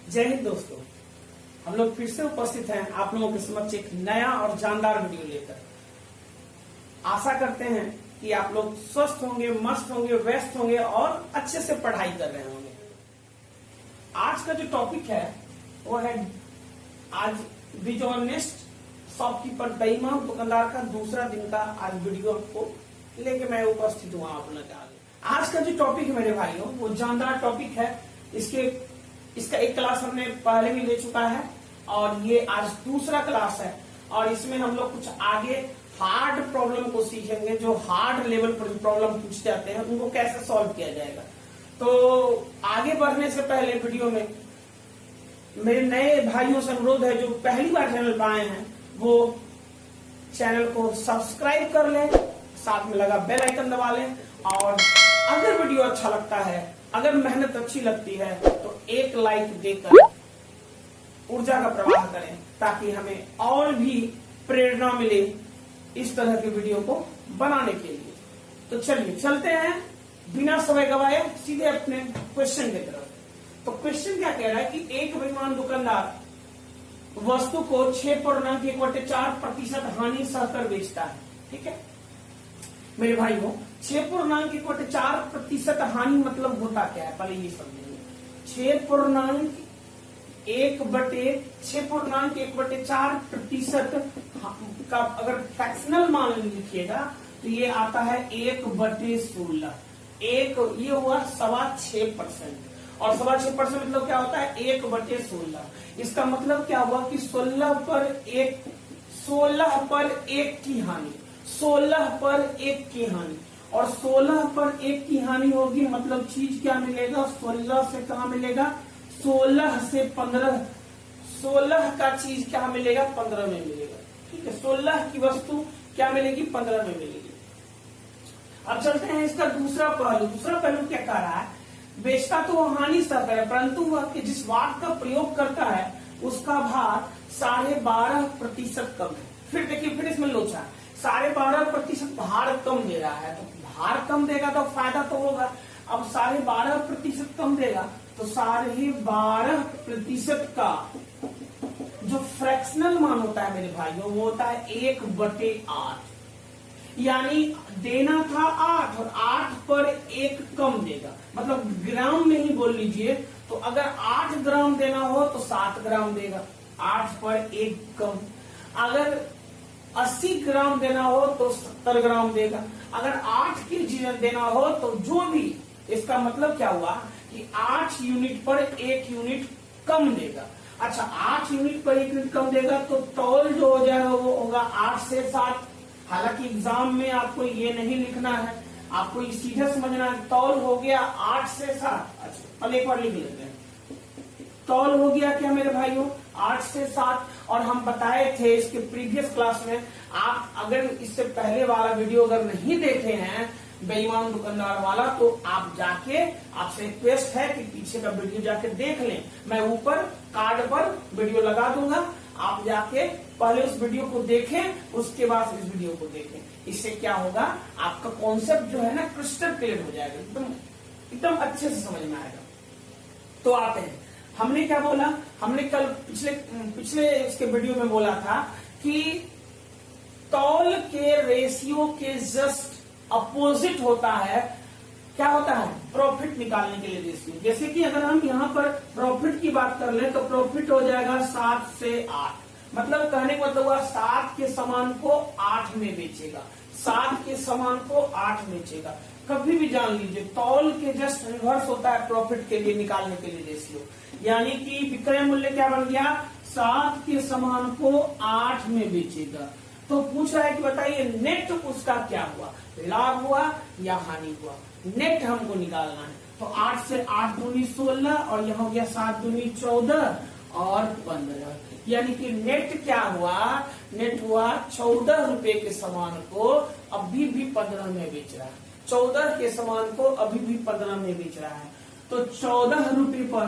जय हिंद दोस्तों, हम लोग फिर से उपस्थित हैं आप लोगों के समक्ष एक नया और जानदार वीडियो लेकर। आशा करते हैं कि आप लोग स्वस्थ होंगे, मस्त होंगे, व्यस्त होंगे और अच्छे से पढ़ाई कर रहे होंगे। आज का जो टॉपिक है वो है आज डिसऑनेस्ट शॉपकीपर, बेईमान दुकानदार का दूसरा दिन का आज वीडियो को लेके मैं उपस्थित हुआ आप लोगों के आगे। आज का जो टॉपिक है मेरे भाइयों वो जानदार टॉपिक है। इसका एक क्लास हमने पहले भी ले चुका है और ये आज दूसरा क्लास है और इसमें हम लोग कुछ आगे हार्ड प्रॉब्लम को सीखेंगे। जो हार्ड लेवल पर प्रॉब्लम पूछ जाते हैं उनको कैसे सॉल्व किया जाएगा। तो आगे बढ़ने से पहले वीडियो में मेरे नए भाइयों से अनुरोध है जो पहली बार चैनल पर आए हैं वो चैनल को सब्सक्राइब कर लें, साथ में लगा बेल आइकन दबा लें और अगर वीडियो अच्छा लगता है, अगर मेहनत अच्छी लगती है तो एक लाइक देकर ऊर्जा का प्रवाह करें ताकि हमें और भी प्रेरणा मिले इस तरह के वीडियो को बनाने के लिए। तो चलिए चलते हैं बिना समय गवाए सीधे अपने क्वेश्चन की तरफ। तो क्वेश्चन क्या कह रहा है कि एक बेईमान दुकानदार वस्तु को 6.1/4% हानि सहकर बेचता है। ठीक है मेरे भाइयों, 6.1/4% हानि मतलब होता क्या है पहले ये समझेंगे। 6.1/4% का अगर फ्रैक्शनल मान लिखिएगा तो ये आता है 1/16। एक ये हुआ 6.25% और 6.25% मतलब क्या होता है 1/16। इसका मतलब क्या हुआ कि 16 पर 1 की हानि, 16 पर 1 की हानि और 16 पर 1 की हानि होगी मतलब चीज क्या मिलेगा 16 से कहा मिलेगा 16 से 15, 16 का चीज क्या मिलेगा 15 में मिलेगा। ठीक है 16 की वस्तु क्या मिलेगी 15 में मिलेगी। अब चलते हैं इसका दूसरा पहलू क्या कह रहा है। बेचता तो वो हानि सहकर है परंतु वह जिस वाट का प्रयोग करता है उसका भार 12.5% कम है। फिर देखिए फिर इसमें लोचा 12.5% भार कम दे रहा है तो भार कम देगा तो फायदा तो होगा। अब 12.5% कम देगा तो 12.5% का जो फ्रैक्शनल मान होता है मेरे भाइयों वो होता है 1/8। यानी देना था 8 और 8 पर 1 कम देगा, मतलब ग्राम में ही बोल लीजिए। तो अगर 8 ग्राम देना हो तो 7 ग्राम देगा, 8 पर 1 कम। अगर 80 ग्राम देना हो तो 70 ग्राम देगा। अगर 8 केजी देना हो तो जो भी, इसका मतलब क्या हुआ कि 8 यूनिट पर 1 यूनिट कम देगा। अच्छा 8 यूनिट पर 1 यूनिट कम देगा तो तौल जो हो जाएगा वो होगा 8 से 7। हालांकि एग्जाम में आपको ये नहीं लिखना है, आपको ये सीधे समझना है। तौल हो गया 8 से 7। अच्छा पहले एक बार लिख लेते हैं। तौल हो गया क्या मेरे भाइयों 8 से 7 और हम बताए थे इसके प्रीवियस क्लास में। आप अगर इससे पहले वाला वीडियो अगर नहीं देखे हैं बेईमान दुकानदार वाला तो आप जाके, आपसे रिक्वेस्ट है कि पीछे का वीडियो जाके देख लें। मैं ऊपर कार्ड पर वीडियो लगा दूंगा, आप जाके पहले उस वीडियो को देखें उसके बाद इस वीडियो को देखें। इससे क्या होगा आपका कॉन्सेप्ट जो है ना क्रिस्टल क्लियर हो जाएगा, एकदम अच्छे से समझ में आएगा। तो आते हैं, हमने क्या बोला, हमने कल पिछले इसके वीडियो में बोला था कि तौल के रेशियो के जस्ट अपोजिट होता है, क्या होता है प्रॉफिट निकालने के लिए रेशियो। जैसे कि अगर हम यहाँ पर प्रॉफिट की बात कर ले तो प्रॉफिट हो जाएगा 7 से 8, मतलब कहने का मतलब हुआ 7 के सामान को 8 में बेचेगा, 7 के सामान को 8 बेचेगा। कभी भी जान लीजिए तौल के जस्ट रिवर्स होता है प्रॉफिट के लिए निकालने के लिए रेशियो। यानी कि विक्रय मूल्य क्या बन गया 7 के सामान को 8 में बेचेगा। तो पूछ रहा है कि बताइए नेट उसका क्या हुआ, लाभ हुआ या हानि हुआ। नेट हमको निकालना है तो 8 से 8 दूनी 16 और यहाँ हो गया 7 दूनी 14 और 15। यानी कि नेट क्या हुआ, नेट हुआ 14 रुपए के सामान को अभी भी 15 में बेच रहा है। 14 के सामान को अभी भी 15 में बेच रहा है तो 14 रुपए पर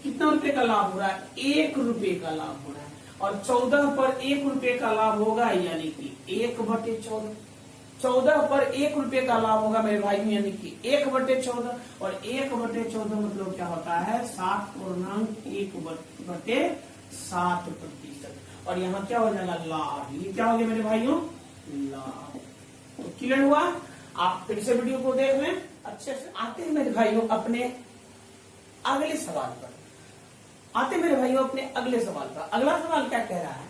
कितना रुपए का लाभ हो रहा है 1 रुपए का लाभ हो रहा है और 14 पर 1 रुपए का लाभ होगा यानी कि 1/14। 14 पर 1 रुपए का लाभ होगा मेरे भाई, यानी कि 1/14, और 1/14 मतलब क्या होता है 7.1/7%। और यहाँ क्या हो जाएगा लाभ, ये क्या हो गया मेरे भाइयों लाभ। तो क्लियर हुआ। आप फिर से वीडियो को देख लें अच्छे से। आते हैं मेरे भाइयों अपने अगले सवाल पर, आते हैं मेरे भाइयों अपने अगले सवाल पर। अगला सवाल क्या कह रहा है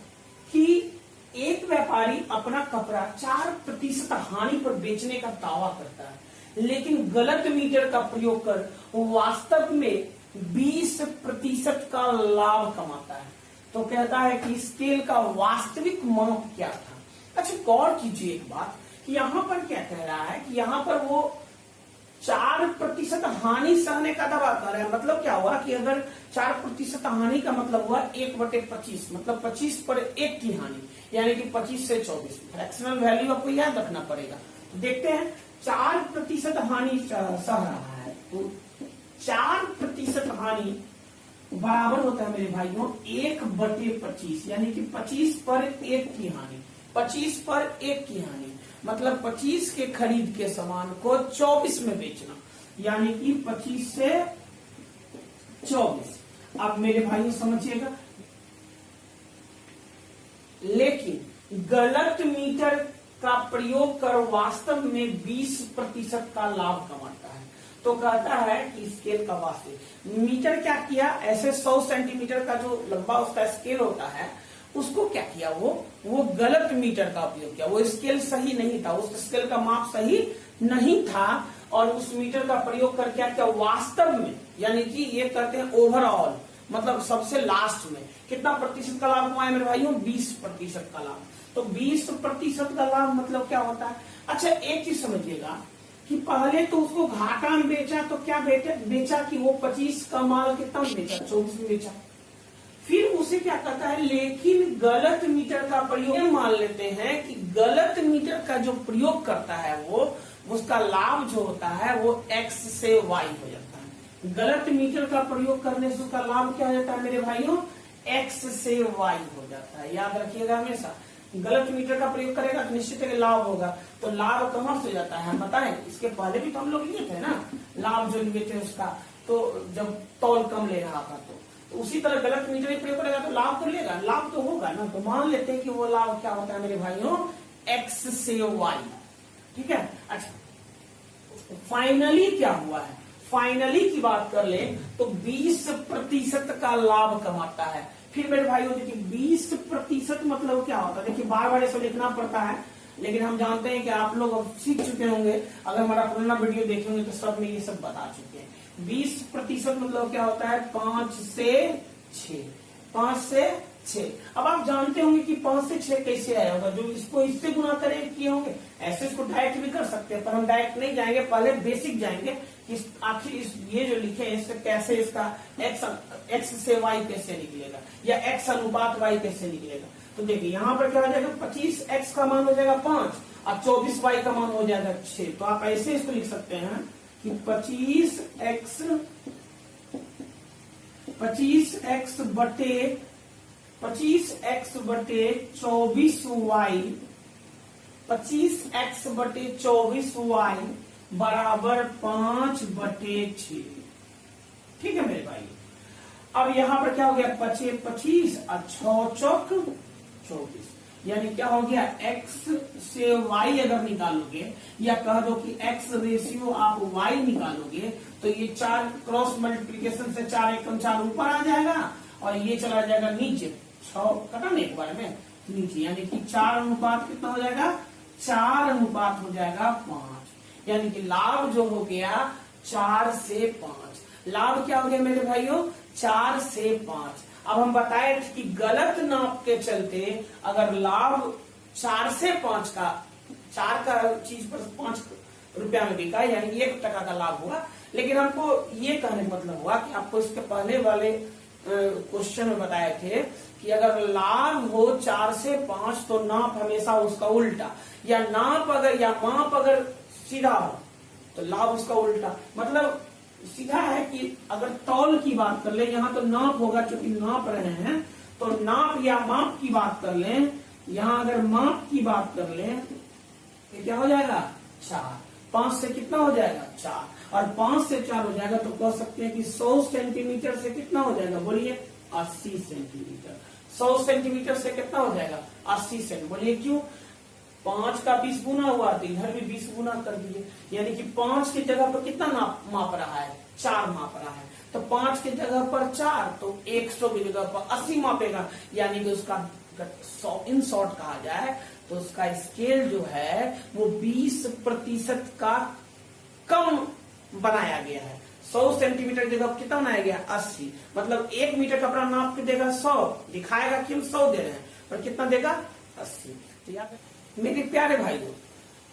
कि एक व्यापारी अपना कपड़ा 4% हानि पर बेचने का दावा करता है, लेकिन गलत मीटर का प्रयोग कर वास्तव में 20% का लाभ कमाता है। तो कहता है कि स्केल का वास्तविक माप क्या था। अच्छा गौर कीजिए एक बात कि यहाँ पर क्या कह रहा है कि यहाँ पर वो 4% हानि सहने का दावा कर रहा है। मतलब क्या हुआ कि अगर 4% हानि का मतलब हुआ 1/25, मतलब 25 पर 1 की हानि, यानी कि 25 से 24। फ्रैक्शनल वैल्यू आपको याद रखना पड़ेगा। तो देखते हैं 4% हानि सह रहा है, तो 4% हानि बराबर होता है मेरे भाइयों 1/25, यानी कि 25 पर 1 की हानि। 25 पर 1 की हानि मतलब 25 के खरीद के सामान को 24 में बेचना, यानी कि 25 से 24। अब मेरे भाइयों समझिएगा, लेकिन गलत मीटर का प्रयोग कर वास्तव में 20% का लाभ कमाता है। तो कहता है कि स्केल का वास्तविक मीटर क्या किया, ऐसे 100 सेंटीमीटर का जो लंबा उसका स्केल होता है उसको क्या किया, वो गलत मीटर का उपयोग किया। वो स्केल सही नहीं था, उस स्केल का माप सही नहीं था, और उस मीटर का प्रयोग कर क्या किया वास्तव में, यानी कि ये कहते हैं ओवरऑल, मतलब सबसे लास्ट में कितना प्रतिशत का लाभ कमाया मेरे भाइयों 20% का लाभ। तो 20% का लाभ मतलब क्या होता है। अच्छा एक चीज समझिएगा कि पहले तो उसको घाटा में बेचा, तो क्या बेचा कि वो 25 का माल कितना बेचा 24 में बेचा। फिर उसे क्या कहता है, लेकिन गलत मीटर का प्रयोग, मान लेते हैं कि गलत मीटर का जो प्रयोग करता है वो उसका लाभ जो होता है वो x से y हो जाता है। गलत मीटर का प्रयोग करने से उसका लाभ क्या हो जाता है मेरे भाइयों x से y हो जाता है। याद रखिएगा हमेशा, गलत मीटर का प्रयोग करेगा तो निश्चित है कि लाभ होगा। तो लाभ कहाँ से जाता है बताएं, इसके पहले भी तो हम लोग लिए थे ना लाभ जो लिए थे उसका, तो जब तौल कम ले रहा था तो उसी तरह गलत मीटर प्रयोग करेगा तो लाभ तो लेगा, लाभ तो होगा ना। तो मान लेते हैं कि वो लाभ क्या होता है मेरे भाइयों x से y, ठीक है। अच्छा फाइनली क्या हुआ है, फाइनली की बात कर ले तो 20% का लाभ कमाता है। फिर मेरे भाइयों देखिए 20% मतलब क्या होता है, देखिए बार बार ऐसा लिखना पड़ता है, लेकिन हम जानते हैं कि आप लोग अब सीख चुके होंगे, अगर हमारा पुराना वीडियो देखेंगे तो सब में ये सब बता चुके हैं। 20% मतलब क्या होता है 5 से 6, 5 से 6। अब आप जानते होंगे कि 5 से 6 कैसे आया होगा, जो इसको इससे गुना करें किए होंगे, ऐसे इसको डायरेक्ट भी कर सकते हैं, पर हम डायरेक्ट नहीं जाएंगे, पहले बेसिक जाएंगे कि आखिर ये जो लिखे हैं इससे कैसे इसका x से y कैसे निकलेगा, या x अनुपात y कैसे निकलेगा। तो देखिए यहाँ पर क्या हो जाएगा 25x का मान हो जाएगा 5 और 24y का मान हो जाएगा 6। तो आप ऐसे इसको लिख सकते हैं कि 25x बटे 24y, 25x बटे 24y बराबर 5/6। ठीक है मेरे भाई। अब यहाँ पर क्या हो गया 25 और 6 चौक 24, यानी क्या हो गया x से y अगर निकालोगे, या कह दो कि x रेशियो आप y निकालोगे, तो ये 4 क्रॉस मल्टीप्लीकेशन से 4 एकम 4 ऊपर आ जाएगा और ये चला जाएगा नीचे, 6 कटा नहीं एक बार में नीचे, यानी कि 4 अनुपात कितना हो जाएगा 4 अनुपात हो जाएगा 5, यानी कि लाभ जो हो गया 4 से 5। लाभ क्या हो गया मेरे भाइयों 4 से 5। अब हम बताए थे कि गलत नाप के चलते अगर लाभ 4 से 5 का, 4 का चीज पर 5 रुपया में बिका, यानी 1 टका का लाभ हुआ। लेकिन हमको ये कहने का मतलब हुआ कि आपको इसके पहले वाले क्वेश्चन में बताए थे कि अगर लाभ हो 4 से 5 तो नाप हमेशा उसका उल्टा, या नाप अगर या माप अगर सीधा हो तो लाभ उसका उल्टा। मतलब सीधा है कि अगर तौल की बात कर ले, यहाँ तो नाप होगा क्योंकि नाप रहे हैं, तो नाप या माप की बात कर लें, यहाँ अगर माप की बात कर लें ये क्या हो जाएगा 4, 5 से कितना हो जाएगा 4, और 5 से 4 हो जाएगा तो कह सकते हैं कि 100 सेंटीमीटर से कितना हो जाएगा, बोलिए 80 सेंटीमीटर। 100 सेंटीमीटर से कितना हो जाएगा 80 सेंटीमीटर। बोलिए क्यों, 5 का 20 गुना हुआ तो इधर भी 20 गुना कर दीजिए, यानी कि 5 की जगह पर कितना माप रहा है 4 माप रहा है, तो 5 की जगह पर 4 तो 100 की जगह पर 80 मापेगा, यानी कि उसका इन शॉर्ट कहा जाए तो उसका स्केल जो है वो 20% का कम बनाया गया है। 100 सेंटीमीटर की जगह कितना बनाया गया 80, मतलब 1 मीटर कपड़ा नाप के देगा 100, दिखाएगा कि हम 100 दे रहे हैं पर कितना देगा 80। तो याद मेरे प्यारे भाइयों,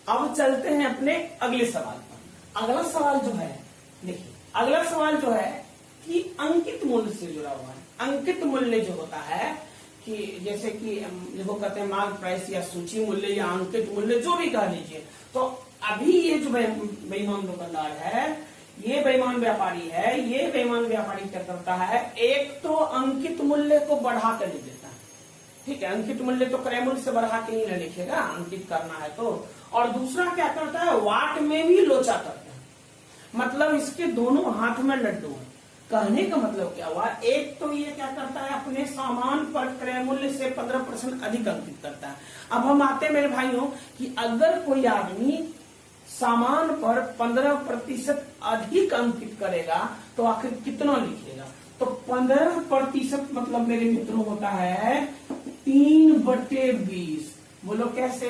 अब चलते हैं अपने अगले सवाल पर। अगला सवाल जो है, देखिए अगला सवाल जो है कि अंकित मूल्य से जुड़ा हुआ है। अंकित मूल्य जो होता है कि जैसे कि जिसको कहते हैं मार्क प्राइस या सूची मूल्य या अंकित मूल्य जो भी कह लीजिए, तो अभी ये जो बेईमान दुकानदार है, ये बेईमान व्यापारी है, ये बेईमान व्यापारी क्या करता है, एक तो अंकित मूल्य को बढ़ा कर लिख देता है, ठीक है, अंकित मूल्य तो क्रय मूल्य से बढ़ा के नहीं लिखेगा, अंकित करना है तो, और दूसरा क्या करता है वाट में भी लोचा करता है, मतलब इसके दोनों हाथ में लड्डू है। कहने का मतलब क्या हुआ, एक तो ये क्या करता है अपने सामान पर क्रय मूल्य से 15% अधिक अंकित करता है। अब हम आते हैं मेरे भाइयों कि अगर कोई आदमी सामान पर 15% अधिक अंकित करेगा तो आखिर कितना लिखेगा, तो 15% मतलब मेरे मित्रों होता है 3/20। बोलो कैसे,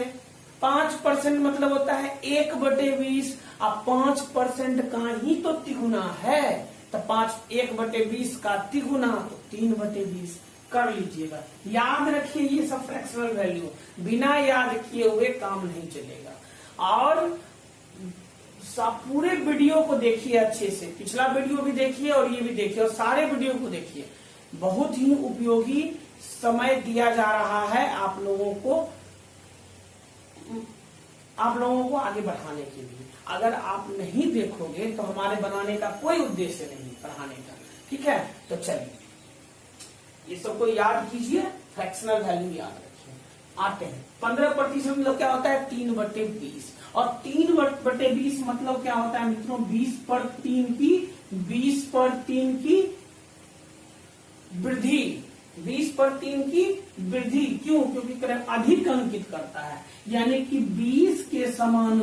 5% मतलब होता है 1/20, अब 5% का ही तो तिगुना है, तो 1/20 का तिगुना तो 3/20 कर लीजिएगा। याद रखिए ये सब फ्रैक्शनल वैल्यू, बिना याद किए हुए काम नहीं चलेगा। और पूरे वीडियो को देखिए अच्छे से, पिछला वीडियो भी देखिए और ये भी देखिए और सारे वीडियो को देखिए, बहुत ही उपयोगी समय दिया जा रहा है आप लोगों को आगे बढ़ाने के लिए। अगर आप नहीं देखोगे तो हमारे बनाने का कोई उद्देश्य नहीं पढ़ाने का, ठीक है। तो चलिए ये सबको याद कीजिए, फ्रैक्शनल वैल्यू याद रखिए। आते हैं 15% मतलब क्या होता है 3/20, और 3/20 मतलब क्या होता है मित्रों 20/3 की वृद्धि, 20/3 की वृद्धि। क्यों, क्योंकि क्रय अधिक अंकित करता है, यानी कि 20 के समान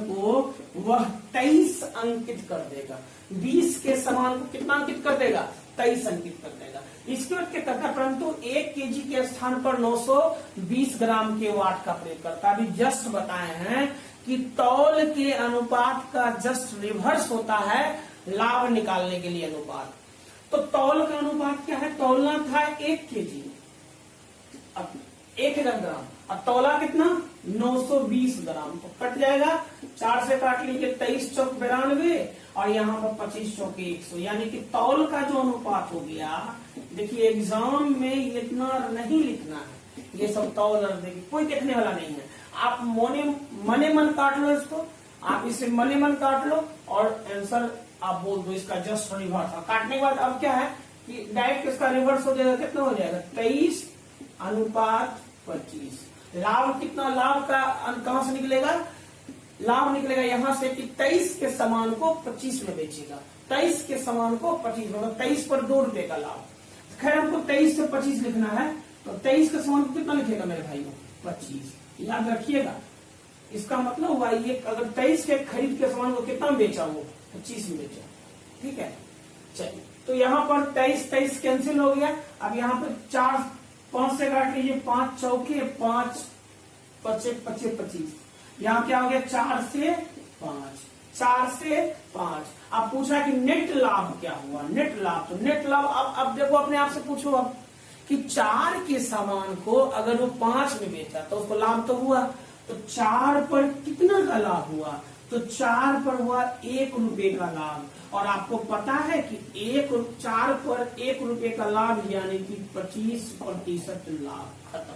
को वह 23 अंकित कर देगा। 20 के समान को कितना अंकित कर देगा 23 अंकित कर देगा। इसके बाद क्या करता है, परंतु 1 केजी के स्थान पर 920 ग्राम के वाट का प्रयोग करता है। अभी जस्ट बताए हैं कि तौल के अनुपात का जस्ट रिवर्स होता है लाभ निकालने के लिए अनुपात। तो तौल का अनुपात क्या है, तौलना था 1 केजी, अब 1000 ग्राम, अब तौला कितना 920 ग्राम, तो कट जाएगा 4 से काट लीजिए, 23 चौक 92 और यहाँ पर 25 चौक 100, यानी कि तौल का जो अनुपात हो गया। देखिए एग्जाम में इतना नहीं लिखना है, ये सब तौल देखिए कोई देखने वाला नहीं है। आप मने मन काट लो इसको, आप इसे मने मन काट लो और आंसर आप बोल दो इसका जस्ट रिवर्स। काटने के बाद अब क्या है कि डायरेक्ट इसका रिवर्स हो जाएगा, कितना हो जाएगा 23:25। लाभ कितना, लाभ का कहां से निकलेगा, लाभ निकलेगा यहां से कि 23 के सामान को 25 में बेचेगा, 23 के सामान को 25, मतलब 23 पर 2 रुपए का लाभ। खैर हमको 23 से 25 लिखना है, तो 23 के सामान को कितना लिखेगा मेरे भाइयों 25, याद रखिएगा। इसका मतलब हुआ ये अगर 23 के खरीद के सामान को कितना बेचा, वो 25 में बेचा, ठीक है। चलिए तो यहाँ पर 23 कैंसिल हो गया। अब यहाँ पर 4 5 से काट लीजिए, 5 चौके 5 25 25, यहाँ क्या हो गया 4 से 5। अब पूछा कि नेट लाभ क्या हुआ, नेट लाभ, तो नेट लाभ अब देखो अपने आप से पूछो अब कि 4 के सामान को अगर वो 5 में बेचा तो उसको लाभ तो हुआ, तो 4 पर कितना का लाभ हुआ, तो 4 पर हुआ 1 रुपए का लाभ। और आपको पता है कि 4 पर 1 रुपए का लाभ यानी कि 25% लाभ, खत्म,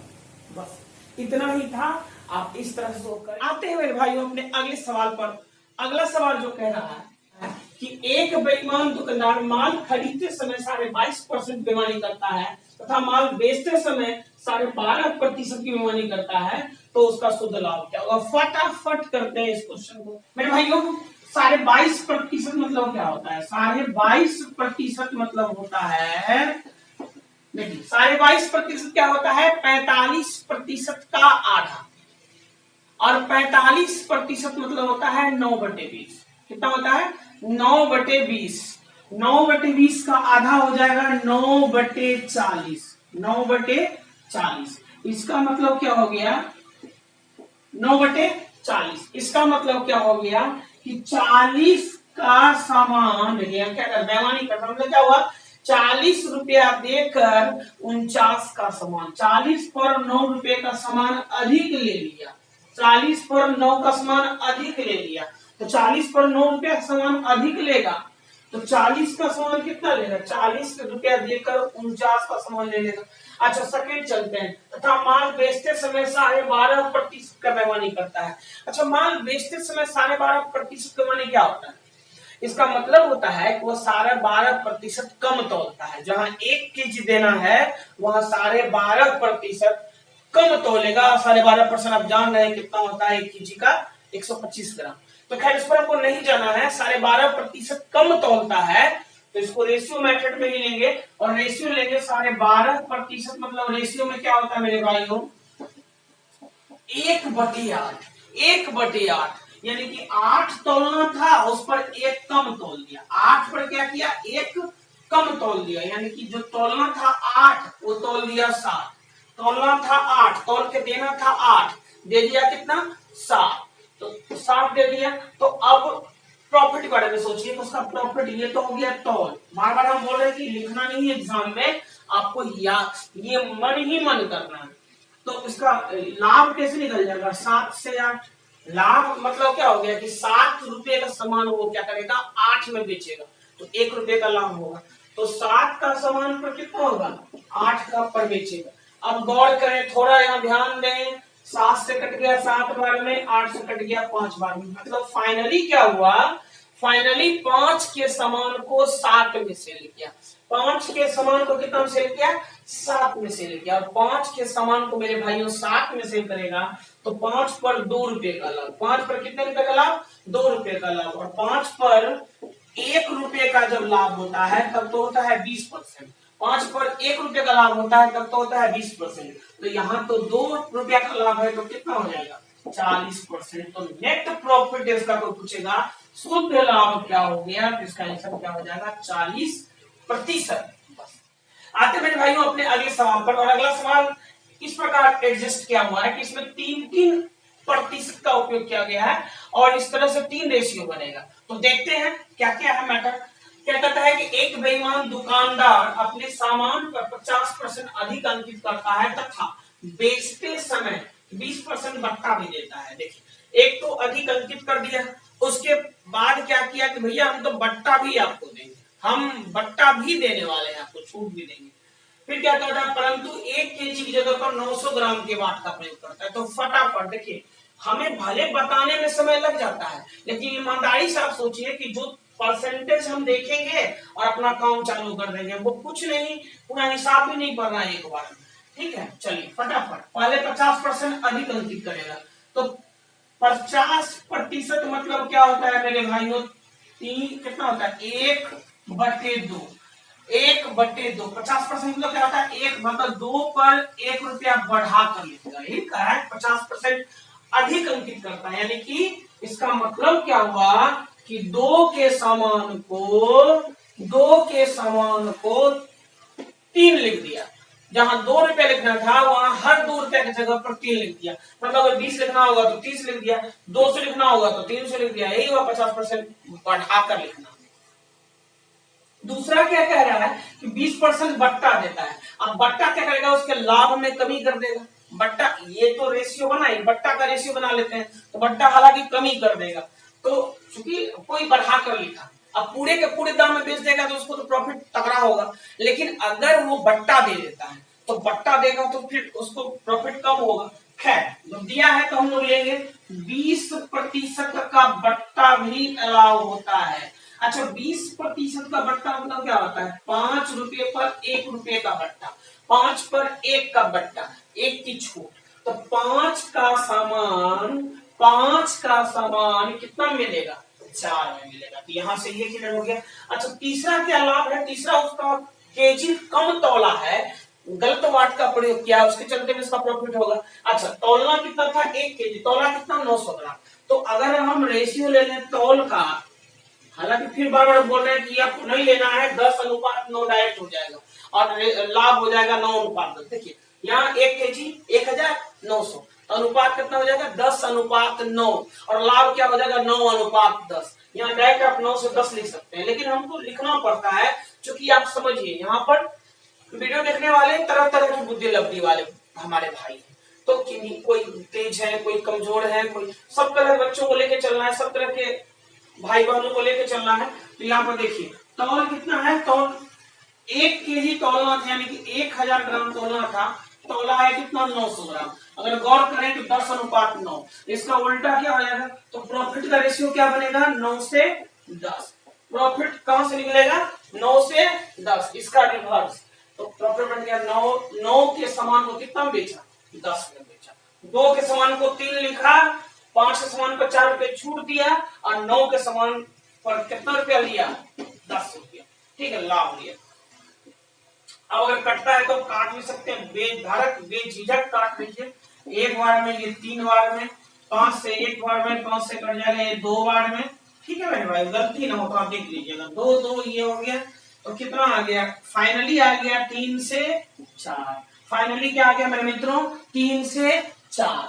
बस इतना ही था। आप इस तरह से करें। आते हैं मेरे भाइयों अपने अगले सवाल पर। अगला सवाल जो कह रहा है कि एक बेईमान दुकानदार माल खरीदते समय 22.5% बेईमानी करता है तथा माल बेचते समय 12.5% की बेईमानी करता है, तो उसका शुद्ध लाभ क्या होगा? फटाफट करते हैं इस क्वेश्चन को मेरे भाइयों। 22.5% मतलब क्या होता है? 22.5% मतलब होता है, देखिए 22.5% क्या होता है? 45% का आधा, और 45% मतलब होता है 9/20। कितना होता है? 9/20। 9/20 का आधा हो जाएगा 9/40। 9/40 इसका मतलब क्या हो गया? 9/40 इसका मतलब क्या हो गया कि 40 का सामान, देखिए क्या कर बेईमानी करता, मतलब क्या हुआ? 40 रुपया देकर 49 का सामान, 40 पर 9 रुपए का सामान अधिक ले लिया। 40 पर 9 का सामान अधिक ले लिया, तो 40 पर 9 रुपया सामान अधिक लेगा, तो 40 का सामान कितना लेगा? 40 रुपया देकर 49 का सामान ले लेगा। अच्छा सेकंड चलते हैं। तथा माल बेचते समय 12.5% का बेईमानी करता है। अच्छा माल बेचते समय 12.5% बेईमानी क्या होता है? इसका मतलब होता है कि वह 12.5% कम तोलता है। जहां 1 केजी देना है वहां 12.5% कम तोलेगा। 12.5% आप जान रहे हैं कितना होता है 1 केजी का? 125 ग्राम। तो खैर इस पर आपको नहीं जाना है। 12.5% कम तोलता है, तो इसको रेशियो मेथड में ही लेंगे, और रेशियो लेंगे 12.5%, मतलब रेशियो में क्या होता है मेरे भाइयों? 1/8। 1/8 यानी कि 8 तोलना था, उस पर 1 कम तोल दिया। 8 पर क्या किया? 1 कम तोल दिया, यानी कि जो तोलना था 8 वो तोल दिया 7। तोलना था 8, तोल के देना था 8, दे दिया कितना? 7। तो 7 दे दिया। तो अब प्रॉफिट के बारे में सोचिए, उसका प्रॉफिट ये तो हो गया तोल। बार बार हम बोल रहे हैं कि लिखना नहीं है एग्जाम में, आपको ये मन ही मन करना है। तो इसका लाभ कैसे निकल जाएगा? 7 से 8। लाभ मतलब क्या हो गया कि 7 रुपए का सामान वो क्या करेगा? 8 में बेचेगा, तो 1 रुपए का लाभ होगा। तो 7 का सामान पर कितना होगा? 8 का पर बेचेगा। अब गौर करें, थोड़ा यहाँ ध्यान दें। 7 से कट गया 7 बार में, 8 से कट गया 5 बार में, मतलब फाइनली क्या हुआ? फाइनली 5 के सामान को 7 में सेल किया। 5 के सामान को कितना में सेल किया? 7 में सेल किया। और 5 के सामान को मेरे भाइयों 7 में सेल करेगा तो 5 पर 2 रुपए का लाभ। 5 पर कितने रुपए का लाभ? 2 रुपए का लाभ। और 5 पर 1 रुपए का जब लाभ होता है तब तो होता है 20%। 5 पर 1 रुपए का लाभ होता है तब तो होता है 20%। तो यहाँ तो 2 रुपया का लाभ है, तो कितना हो जाएगा? 40%। तो नेट प्रॉफिट इसका कोई पूछेगा शुद्ध लाभ क्या हो गया, तो इसका आंसर क्या हो जाएगा? 40%। आते मेरे भाइयों अपने अगले सवाल पर। और अगला सवाल इस प्रकार एडजस्ट किया हुआ है कि इसमें 3-3% का उपयोग किया गया है और इस तरह से 3 रेशियो बनेगा। तो देखते हैं क्या क्या है मैटर। क्या कहता है कि एक बेईमान दुकानदार अपने सामान पर 50% अधिक अंकित करता है तथा बेचते समय 20% बट्टा भी देता है। देखिए एक तो अधिक अंकित कर दिया, उसके बाद क्या किया कि भैया हम तो बट्टा भी आपको देंगे, हम बट्टा भी देने वाले हैं, आपको छूट भी देंगे। फिर क्या करता है? परंतु 1 केजी की जगह पर 900 ग्राम के वाट का प्रयोग करता है। तो फटाफट देखिए, हमें भले बताने में समय लग जाता है, लेकिन ईमानदारी से आप सोचिए कि जो परसेंटेज हम देखेंगे और अपना काम चालू कर देंगे, वो कुछ नहीं, पूरा हिसाब भी नहीं पढ़ना है एक बार। ठीक है, चलिए फटाफट पहले 50% अधिक अंकित करेगा। तो 50% मतलब क्या होता है मेरे भाइयों? 3 कितना होता है? 1/2। 1/2 50% मतलब क्या होता है? 1 मतलब 2 पर 1 रुपया बढ़ा कर लिखेगा। यही कहा है 50% अधिक अंकित करता है, यानी कि इसका मतलब क्या हुआ कि 2 के सामान को 3 लिख दिया। जहां 2 रुपया लिखना था वहां हर 2 रुपया की जगह पर 3 लिख दिया। मतलब अगर 20 लिखना होगा तो 30 लिख दिया, 200 लिखना होगा तो 300 लिख दिया। यही हुआ 50% बढ़ाकर लिखना। दूसरा क्या कह रहा है कि 20% बट्टा देता है। अब बट्टा क्या करेगा? उसके लाभ में कमी कर देगा। बट्टा ये तो रेशियो बना है, बट्टा का रेशियो बना लेते हैं, तो बट्टा हालांकि कमी कर देगा। तो चूंकि कोई बढ़ा कर लिखा, अब पूरे के पूरे दाम में बेच देगा तो उसको तो प्रॉफिट तगड़ा होगा। लेकिन अगर वो बट्टा दे देता है तो बट्टा देगा तो फिर उसको प्रॉफिट कम होगा। खैर जब दिया है तो हम लोग लेंगे 20% का बट्टा भी अलाउ होता है। अच्छा 20% का बट्टा मतलब क्या होता है? 5 रुपए पर 1 रुपए का बट्टा, 5 पर 1 का बट्टा, 1 की छूट। तो 5 का सामान कितना मिलेगा? 4 में मिलेगा। तो यहाँ से ये क्लियर हो गया। अच्छा तीसरा क्या लाभ है? तीसरा उसका केजी कम तौला है, गलत वाट का प्रयोग किया, उसके चलते में इसका प्रॉफिट होगा। अच्छा तौलना कितना था? 1 केजी, तौला कितना? 900 ग्राम। तो अगर हम रेशियो ले लें तौल का, हालांकि फिर बार बार बोल रहे हैं कि आपको नहीं लेना है, 10:9 डायरेक्ट हो जाएगा और लाभ हो जाएगा 9:10। देखिए यहाँ 1 केजी 1900, अनुपात कितना हो जाएगा? 10:9 और लाभ क्या हो जाएगा? 9:10। यहाँ डायरेक्ट आप 9 से 10 लिख सकते हैं, लेकिन हमको लिखना पड़ता है क्योंकि आप समझिए यहाँ पर वीडियो देखने वाले तरह तरह की बुद्धि लब्धि वाले हमारे भाई हैं। तो कोई तेज है, कोई कमजोर है, कोई सब तरह के बच्चों को लेके चलना है, सब तरह के भाई बहनों को लेके चलना है। तो यहाँ पर देखिए तौल कितना है? तौल 1 केजी तौलना था, यानी कि 1000 ग्राम तौलना था, तौला है कितना? 900 ग्राम। अगर गौर करें तो 10:9, इसका उल्टा क्या हो जाएगा? तो प्रॉफिट का रेशियो क्या बनेगा? 9 से 10। प्रॉफिट कहां से निकलेगा? 9 से 10, इसका रिवर्स। तो प्रॉफिट बन गया 9 के सामान को कितना बेचा? 10 में बेचा। 2 के सामान को 3 लिखा, 5 के सामान पर 4 रुपए छूट दिया और 9 के सामान पर कितना रुपया लिया? 10 रुपया। ठीक है, लाभ लिया। अब अगर कटता है तो काट भी सकते हैं, बेधड़क बेझिझक काट लीजिए। 1 बार में, ये 3 बार में, 5 से 1 बार में, 5 से कट जाएगा ये 2 बार में। ठीक है मेरे भाई, गलती ना हो तो आप देख लीजिएगा। 2 2 ये हो गया, तो कितना आ गया? फाइनली आ गया 3 से 4। फाइनली क्या आ गया मेरे मित्रों? 3 से 4।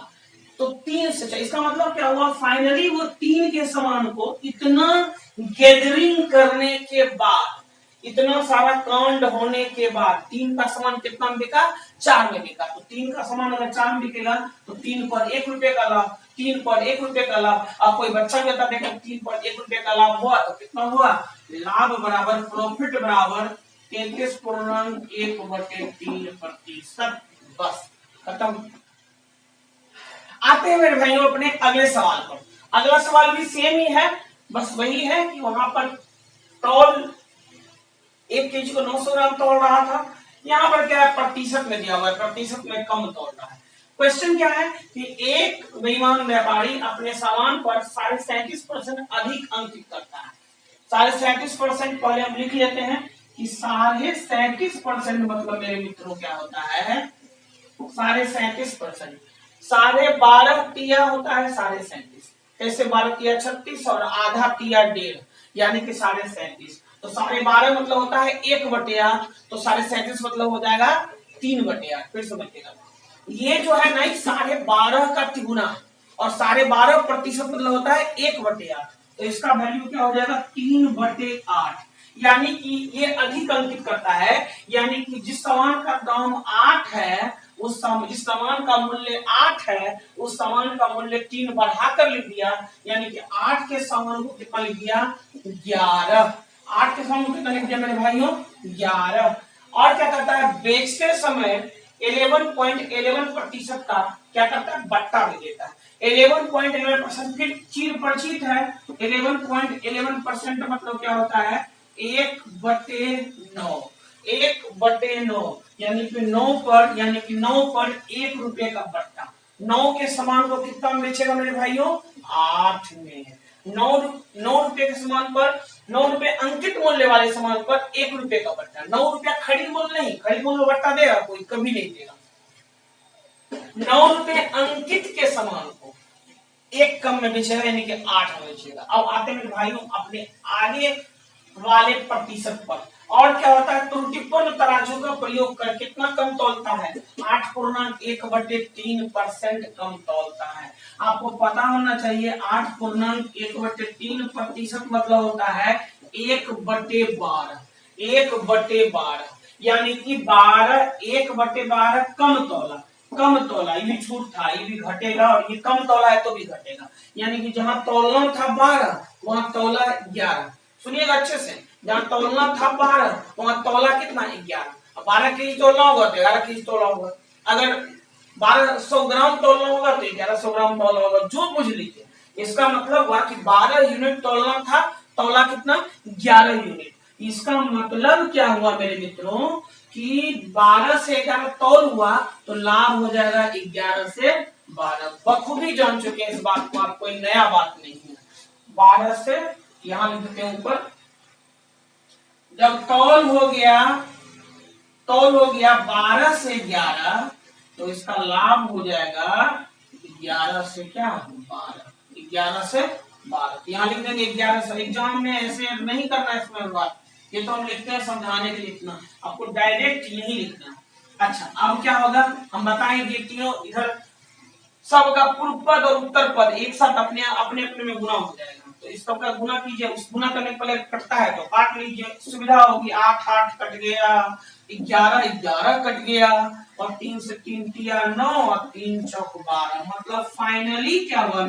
तो 3 से 4, इसका मतलब क्या हुआ? फाइनली वो 3 के सामान को इतना गैदरिंग करने के बाद, इतना सारा कांड होने के बाद 3 का सामान कितना में बिका? 4 में बिका। तो 3 का सामान अगर 4 में बिकेगा तो 3 पर 1 रुपए का लाभ, 3 पर 1 रुपए का लाभ। अब कोई बच्चा कहता देखो 3 पर 1 रुपए का लाभ हुआ तो कितना हुआ? लाभ बराबर प्रॉफिट बराबर 33.1/3%। बस खत्म। आते हैं मेरे भाइयों अपने अगले सवाल पर। अगला सवाल भी सेम ही है, बस वही है कि वहां पर तौल 1 केजी को 900 ग्राम तोल रहा था, यहाँ पर क्या है? प्रतिशत में दिया हुआ है, प्रतिशत में कम तोल रहा है। क्वेश्चन क्या है कि एक बेईमान व्यापारी अपने सामान पर 37.5% अधिक अंकित करता है। 37.5% पहले हम लिख लेते हैं कि 37.5% मतलब मेरे मित्रों क्या होता है? 37.5%, 12.5 तिया होता है 37.5। कैसे 12 तिया 36 और आधा तिया 1.5, यानी कि 37.5। तो 12.5 मतलब होता है 1/8, तो 37.5 मतलब हो जाएगा 3/8। फिर से बचेगा, ये जो है ना 12.5 का तिगुना और 12.5% मतलब होता है 1/8। तो इसका वैल्यू क्या हो जाएगा? 3/8। यानी कि ये अधिक अंकित करता है, यानी कि जिस सामान का दाम 8 है, जिस सामान का मूल्य 8 है, उस सामान का मूल्य 3 बढ़ाकर लिख दिया, यानी कि 8 के सामान को कितना लिख दिया? 11। 8 के सामान को कितना लिख दिया मेरे भाइयों? 11। और क्या करता है? बेचते समय 11.11% का क्या करता है? बट्टा भी देता है। 11.11% फिर चीर परिचित है। 11.11% मतलब क्या होता है? 1/9। 1/9 यानी कि 9 पर 1 रुपए का बट्टा। 9 के सामान को कितना में बेचेगा मेरे भाइयों? 8 में। 9 रुपए के सामान पर, 9 रुपए अंकित मूल्य वाले सामान पर 1 रुपए का बट्टा। 9 रुपया खरीद मूल्य नहीं, खरीद मूल्य बट्टा देगा कोई? कभी नहीं देगा। 9 रुपए अंकित के सामान को 1 कम में बेचेगा, यानी कि 8 में बेचेगा। अब आते हैं मेरे भाइयों अपने आगे वाले प्रतिशत पर। और क्या होता है? त्रुटिपूर्ण तराजू का प्रयोग कर कितना कम तौलता है? 8.1/3% कम तौलता है। आपको पता होना चाहिए 8.1/3% मतलब होता है 1/12। 1/12 यानी कि 1/12 कम तौला। कम तौला, ये भी छूट था, ये भी घटेगा, और ये कम तौला है तो भी घटेगा। यानी कि जहां तौलना था 12, वहां तौला 11। सुनिएगा अच्छे से, जहां तौलना था 12, वहां तौला कितना? 11। 12 केजी तोलना होगा तो 11 केजी तोला होगा। अगर 1200 ग्राम तोलना होगा तो 1100 ग्राम तोला होगा। जो बुझ लीजिए, इसका मतलब हुआ कि 12 यूनिट तोलना था तौला कितना 11 यूनिट। इसका मतलब क्या हुआ मेरे मित्रों कि 12 से 11 तौल हुआ तो लाभ हो जाएगा 11 से 12। बखूबी जान चुके हैं इस बात को, आप कोई नया बात नहीं है। 12 से यहां लिखते हैं ऊपर, जब तौल हो गया 12 से 11 तो इसका लाभ हो जाएगा 11 से क्या 12, 11 से 12। यहाँ लिख देंगे 11 से। एग्जाम में ऐसे नहीं करना है इसमें बात, ये तो हम लिखते हैं समझाने के लिए, इतना आपको डायरेक्ट यही लिखना है। अच्छा अब क्या होगा हम बताएंगे, तीनों इधर सबका पूर्व पद और उत्तर पद एक साथ अपने अपने में गुना हो जाएगा। तो इस सबका गुना कीजिए, उस गुना करने के पहले कटता है तो काट लीजिए, सुविधा होगी। 8 8 कट गया, 11 11 कट गया, और 3 से 3 तिया 9 और 3 चौक 12। मतलब फाइनली क्या हुआ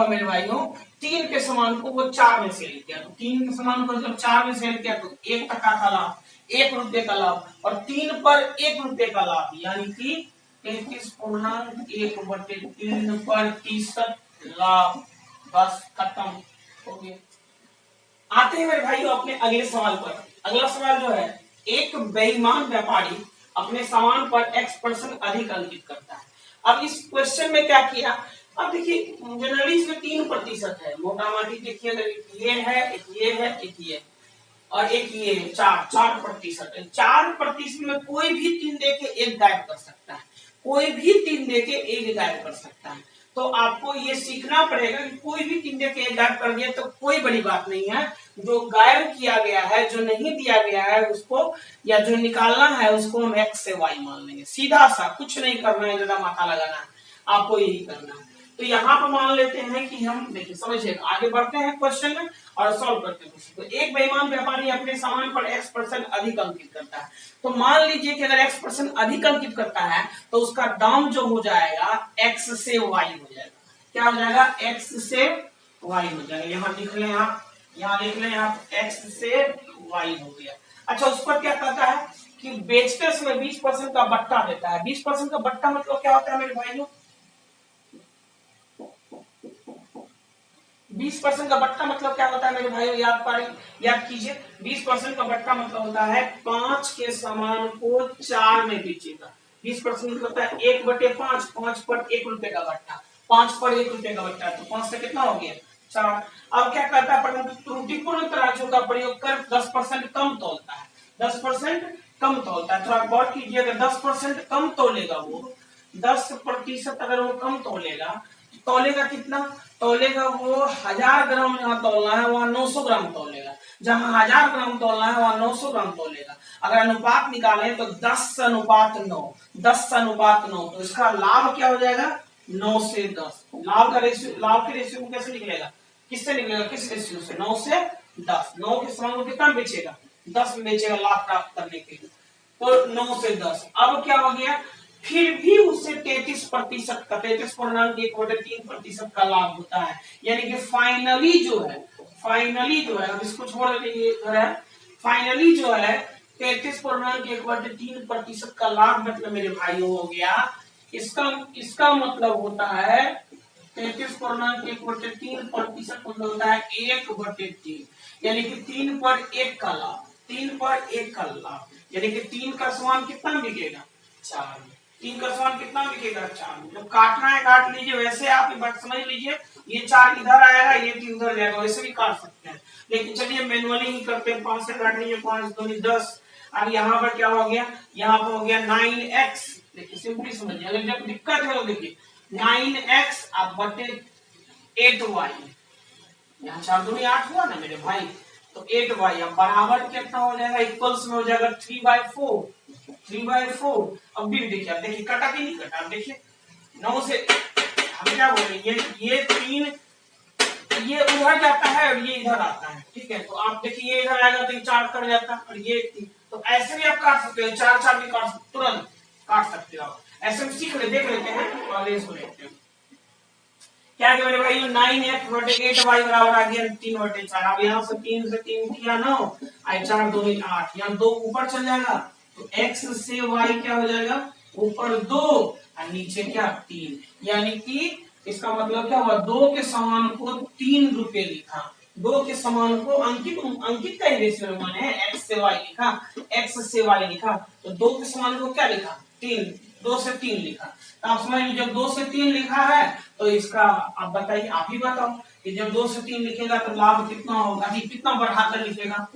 मेरे भाइयों, 3 के समान को वो 4 में सेल किया। तो 3 के समान को जब 4 में सेल किया तो 1 टका का लाभ, 1 रुपए का लाभ, और 3 पर 1 रुपए का लाभ, यानी कि 33.1/3% लाभ। बस खत्म हो गया। आते हैं मेरे भाइयों अपने अगले सवाल पर। अगला सवाल जो है, एक बेईमान व्यापारी अपने सामान पर X% अधिक अंकित करता है। अब इस क्वेश्चन में क्या किया, अब देखिए जनरली इसमें 3% है, मोटा मोटी देखिए अगर ये है, एक ये है, एक ये और एक ये है, 4% है। 4% में कोई भी 3 देके एक गायब कर सकता है, कोई भी 3 देके एक गायब कर सकता है। तो आपको ये सीखना पड़ेगा कि कोई भी 3 देके एक गायब कर दिया तो कोई बड़ी बात नहीं है, जो गायब किया गया है, जो नहीं दिया गया है उसको, या जो निकालना है उसको हम X से Y मान लेंगे। सीधा सा, कुछ नहीं करना है, ज्यादा माथा लगाना है, आपको यही करना है। तो यहाँ पर मान लेते हैं कि हम देखिए, समझिए, आगे बढ़ते हैं क्वेश्चन में और सॉल्व करते हैं क्वेश्चन। तो एक बेईमान व्यापारी अपने सामान पर X% अधिक अंकित करता है। तो मान लीजिए कि अगर X% अधिक अंकित करता है तो उसका दाम जो हो जाएगा X से Y हो जाएगा। क्या हो जाएगा? X से Y हो जाएगा। यहाँ लिख लें आप, X से Y हो गया। अच्छा, उस पर क्या कहता है कि बेचते समय 20% का बट्टा देता है। 20% का बट्टा मतलब क्या होता है मेरे भाइयों? 20% का बट्टा मतलब क्या होता है मेरे भाइयों? याद कीजिए। 20% का बट्टा मतलब होता है 5 के सामान को 4 में बेचेगा। 20% मतलब होता है 1/5, 5 पर 1 रुपए का बट्टा, 5 पर 1 रुपए का बट्टा, तो 5 से कितना हो गया? 4। अब क्या कहता है, परंतु त्रुटिपूर्ण तराजू का प्रयोग कर 10% कम तौलता है। 10% कम तौलता है। थोड़ा गौर कीजिए, अगर 10% कम तौलेगा, वो 10% अगर वो कम तौलेगा कितना? तौलेगा वो 1000 ग्राम जहाँ तौलना है वहां 900 ग्राम तौलेगा। जहां 1000 ग्राम तौलना है वहां 900 ग्राम तौलेगा। अगर अनुपात निकाले तो 10:9, 10:9, तो इसका लाभ क्या हो जाएगा? 9 से 10। लाभ के रेशियो को कैसे निकलेगा? किससे निकलेगा? किस रेशियो से? 9 से 10। 9 के समान को कितना बेचेगा? 10 में बेचेगा लाभ प्राप्त करने के लिए। तो 9 से 10। अब क्या हो गया? फिर भी उसे 33% का 33.1/3% का लाभ होता है। यानी कि फाइनली जो है, अब इसको छोड़ दीजिए, फाइनली जो है 33.1/3% का लाभ मतलब मेरे भाइयों हो गया। इसका मतलब होता है 33.1/3% मतलब होता है 1/3, यानी कि 3 पर 1 का लाभ, 3 पर 1 का लाभ, यानी कि 3 का समान कितना बिकेगा? 4। 3 का समान कितना बिकेगा? 4। जब काटना है काट लीजिए, वैसे आप एक बात समझ लीजिए, ये 4 इधर आएगा, ये 3 उधर जाएगा, वैसे भी काट सकते हैं, लेकिन चलिए मैनुअली ही करते हैं। 5 से काट लीजिए, 5 दूनी 10। अब यहाँ पर क्या हो गया? यहाँ पर हो गया 9x। देखिए सिंपली समझिए, अगर जब दिक्कत है तो देखिए 9x अब बटे 8y, यहाँ 4 दूनी 8 हुआ ना मेरे भाई, तो 8y अब बराबर कितना हो जाएगा? इक्वल्स में हो जाएगा 3/4। 3/4। अब भी देखिए, अब देखिए कटा कि नहीं कटा? अब देखिए 9 से हम क्या बोल रहे हैं, ये 3 ये उधर जाता है और ये इधर आता है, ठीक है? तो आप देखिए ये इधर आएगा तो ये 4 कट जाता है, और ये 3, तो ऐसे भी आप काट सकते हो, 4 भी काट सकते, तुरंत काट सकते हो आप। ऐसे हम सीख ले, देख लेते हैं और इसको देखते हैं क्या है मेरे भाई। 9x बटे 8y बराबर आ गया 3/4। अब यहाँ से 3 से 3 किया 9, 4 2 8, यहाँ 2 ऊपर चल जाएगा, तो x से y क्या हो जाएगा? ऊपर 2 और नीचे क्या? 3, यानी कि इसका मतलब क्या हुआ, 2 के समान को 3 रुपए लिखा, 2 के समान को अंकित अंकित का ही रेशियो मान है, x से y लिखा, x से y लिखा, तो 2 के समान को क्या लिखा, 3, 2 से 3 लिखा। तो आप समझ लीजिए जब 2 से 3 लिखा है तो इसका आप बताइए, आप ही बताओ कि जब 2 से 3 लिखेगा तो लाभ कितना होगा, कितना बढ़ाकर लिखेगा,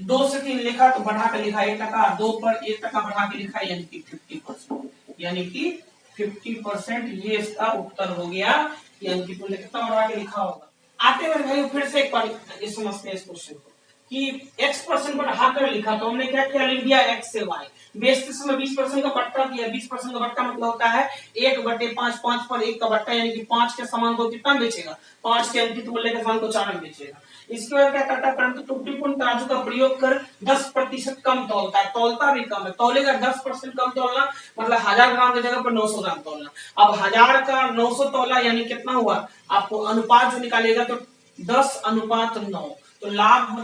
2 से 3 लिखा तो बढ़ाकर लिखा 1 टका, 2 पर 1 टका बढ़ा के लिखा, यानी कि 50%, यानी कि 50%, ये इसका उत्तर हो गया कि अंकित ने कितना बढ़ा के लिखा होगा। आते मेरे भाई फिर से एक बार ये समझते हैं इस क्वेश्चन को कि x% बढ़ाकर लिखा, तो हमने क्या किया, लिख दिया x से y, बेचते समय 20% का बट्टा दिया, 20% का बट्टा मतलब होता है 1/5, 5 पर 1 का बट्टा, यानी कि 5 के समान को कितना बेचेगा, 5 के अंकित मूल्य के समान को 4 में बेचेगा। इसके बाद क्या करता है, परंतु त्रुटिपूर्ण तराजू का प्रयोग कर 10% कम तौलता है, तौलता भी कम है, तौलेगा 10% कम तौलना मतलब 1000 ग्राम की जगह पर 900 ग्राम तौलना। अब 1000 का 900 तौला यानी कितना हुआ, आपको अनुपात जो निकालेगा तो 10:9, तो लाभ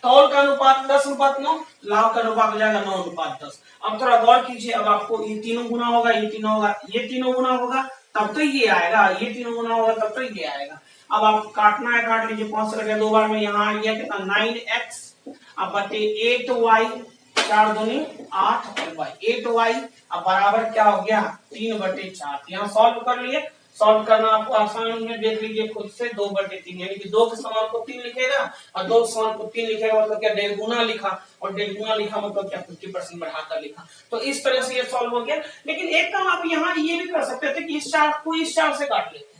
तौल का अनुपात 10:9, लाभ का अनुपात हो जाएगा 9:10। अब थोड़ा गौर कीजिए, अब आपको ये तीनों गुना होगा, ये तीनों होगा, ये तीनों गुना होगा तब तो ये आएगा, ये तीनों गुना होगा तब तो ये आएगा। अब आप काटना है काट लीजिए, 5 से कटे 2 बार में, यहाँ आ गया कितना 9x, अब बटे 8y, 4 दूनी 8 और y, 8y अब बराबर क्या हो गया 3/4। यहाँ सॉल्व कर लिए, सॉल्व करना आपको आसान है, देख लीजिए खुद से, 2/3, यानी कि 2 के समान को 3 लिखेगा और 2 के समान को 3 लिखेगा मतलब क्या, 1.5 गुना लिखा, और 1.5 गुना लिखा मतलब क्या 50% बढ़ाकर लिखा। तो इस तरह से ये सॉल्व हो गया। लेकिन एक काम आप यहाँ ये भी कर सकते थे कि इस चार्ट को इस चार्ट से काट लेते,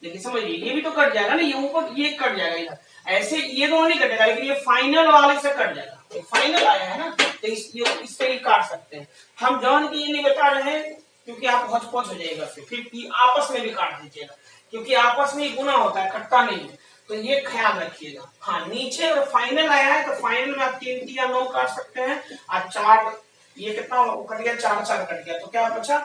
लेकिन समझिए ये भी तो कट जाएगा ना, ये ऊपर ये कट जाएगा इधर, ऐसे ये दोनों नहीं कटेगा, लेकिन ये फाइनल वाले से कट जाएगा, तो फाइनल आया है ना, तो इससे ही काट सकते हैं हम। जॉन की ये नहीं बता रहे हैं क्योंकि आप हौच-पौच हो जाएगा, फिर आपस में भी काट दीजिएगा, क्योंकि आपस में गुना होता है, कटता नहीं है, तो ये ख्याल रखिएगा। हाँ, नीचे अगर फाइनल आया है तो फाइनल में आप 3 या 9 काट सकते हैं, और 4 ये कितना कट गया, 4 कट गया, तो क्या बचा,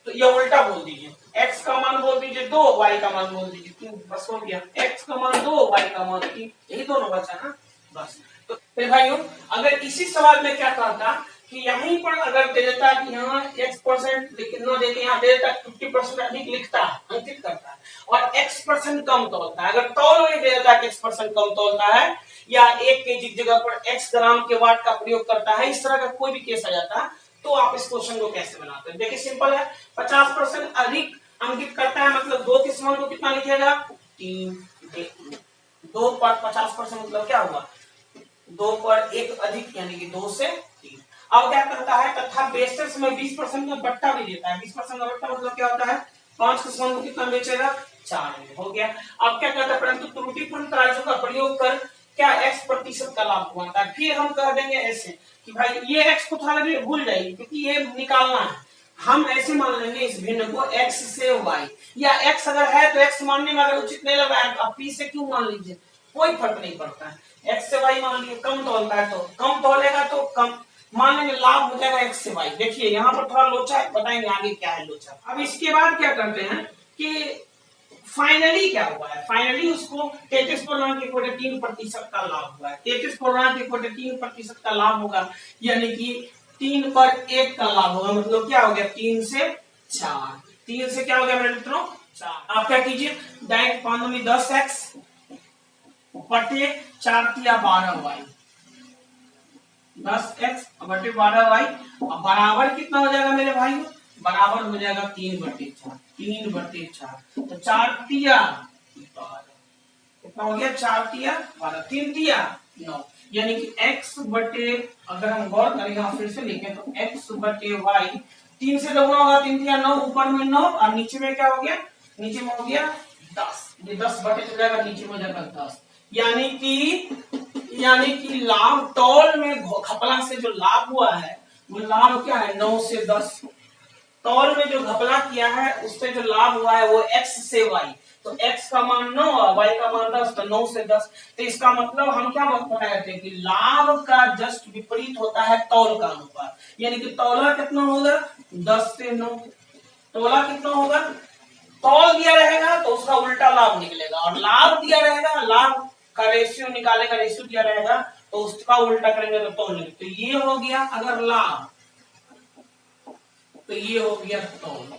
तो ये उल्टा बोल दीजिए, x का मान बोल दीजिए 2, y का मान बोल दीजिए 3, बस हो गया, x का मान 2, y का मान 3, यही दोनों बचा ना बस। तो फिर भाइयों अगर इसी सवाल में क्या करता कि यहीं पर अगर दे देता कि यहाँ x% कितना देते, यहाँ दे देता 50% अधिक लिखता है, अंकित करता है, और x% कम तौलता है, अगर तौल नहीं दे देता कि x% कम तौलता है या 1 kg की जगह पर x ग्राम के वाट का प्रयोग करता है, इस तरह का कोई भी केस आ जाता, तो आप इस क्वेश्चन को कैसे बनाते हैं। देखिए सिंपल है, 50% अधिक अंकित करता है मतलब 2 के समान को कितना लिखेगा 3, 2 पर 50% मतलब क्या हुआ 2 पर 1 अधिक, यानी कि 2 से 3। अब क्या करता है, तथा बेचते समय 20% का बट्टा भी देता है, 20% का बट्टा मतलब क्या होता है 5 के समान को कितना बेचेगा 4 में, हो गया। अब क्या करता है, परंतु त्रुटिपूर्ण तराजू का प्रयोग कर क्या x% का लाभ हुआ था, फिर हम कह देंगे ऐसे कि भाई ये x को थोड़ा देर भूल जाइए क्योंकि ये निकालना है, हम ऐसे मान लेंगे इस भिन्न को x से y, या x अगर है तो x मानने में अगर उचित नहीं लग रहा है तो आप p से क्यों मान लीजिए, कोई फर्क नहीं पड़ता है, x से y मान लिए, कम तौलता है तो कम तौलेगा तो कम मान लेंगे, लाभ हो जाएगा x से y। देखिए यहाँ पर थोड़ा लोचा है, बताएंगे आगे क्या है लोचा। अब इसके बाद क्या करते हैं कि फाइनली क्या हुआ है, फाइनली उसको 33.3% का लाभ हुआ है, 33.3% का लाभ होगा, यानी कि 3 पर 1 का लाभ होगा, मतलब क्या हो गया 3 से 4, 3 से क्या हो गया मेरे मित्रों 4। आप क्या कीजिए, डायरेक्ट 5 में 10x बटे 4 तिया 12y, 10x बटे 12y, अब बराबर कितना हो जाएगा मेरे भाई, बराबर हो जाएगा 3/4, 3/4, तो 4 तिया 12, कितना हो गया 4 तिया 12, 3 तिया 9, यानी कि x बटे, अगर हम गौर करें यहाँ फिर से लिखें तो x बटे y, 3 से दोगुना होगा 3 तिया 9, ऊपर में 9 और नीचे में क्या हो गया, नीचे में हो गया 10, ये 10 बटे चल जाएगा, नीचे में हो जाएगा 10, यानी कि लाभ तौल में घपला से जो लाभ हुआ है वो लाभ क्या है 9 से 10, तौल में जो घपला किया है उससे जो लाभ हुआ है वो x से y, तो x का मान 9 और y का मान 10, तो 9 से 10, तो इसका मतलब हम क्या बताए थे कि लाभ का जस्ट विपरीत होता है तौल का अनुपात, यानी कि तौला कितना होगा 10 से 9, तौला कितना होगा, तौल दिया रहेगा तो उसका उल्टा लाभ निकलेगा, और लाभ दिया रहेगा, लाभ का रेशियो निकालेगा, रेशियो दिया रहेगा तो उसका उल्टा करेंगे तो तौल, तो ये हो गया अगर लाभ, तो ये हो गया तौल।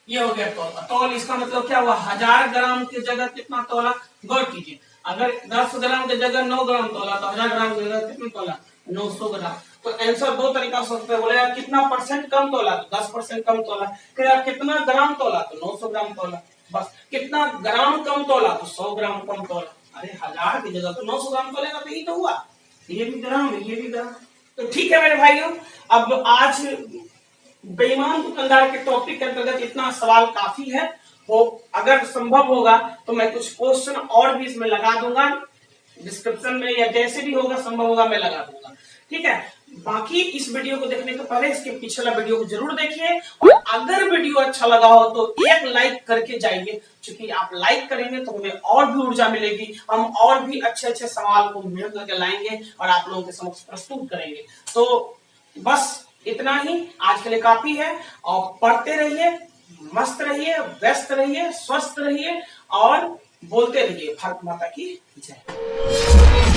ये हो गया तौल। तौल इसका मतलब क्या हुआ, 1000 ग्राम की जगह कितना तोला। गौर कीजिए, अगर 10 ग्राम की जगह 9 ग्राम तोला तो 1000 ग्राम की जगह कितना तोला, 900 ग्राम। तो आंसर दो तरीका से सकते हैं, बोलेगा कितना परसेंट कम तोला तो 10% कम तोला, कितना ग्राम तोला तो 900 ग्राम तोला, बस। कितना ग्राम कम तोला तो 100 ग्राम कम तोला। अरे 1000 की जगह तो 900 ग्राम तोलेगा तो यही तो हुआ, ये भी ग्राम है ये भी ग्राम। तो ठीक है मेरे भाइयों, अब आज बेईमान दुकानदार के टॉपिक के अंतर्गत इतना सवाल काफी है। हो अगर संभव होगा तो मैं कुछ क्वेश्चन और भी इसमें लगा दूंगा डिस्क्रिप्शन में, या जैसे भी होगा संभव होगा मैं लगा दूंगा, ठीक है। बाकी इस वीडियो को देखने के पहले इसके पिछला वीडियो को जरूर देखिए, और अगर वीडियो अच्छा लगा हो तो एक लाइक करके जाइए, क्योंकि आप लाइक करेंगे तो हमें और भी ऊर्जा मिलेगी, हम और भी अच्छे अच्छे सवाल को मेहनत करके लाएंगे और आप लोगों के समक्ष प्रस्तुत करेंगे। तो बस इतना ही आज के लिए काफी है, और पढ़ते रहिए, मस्त रहिए, व्यस्त रहिए, स्वस्थ रहिए और बोलते रहिए। भारत माता की जय।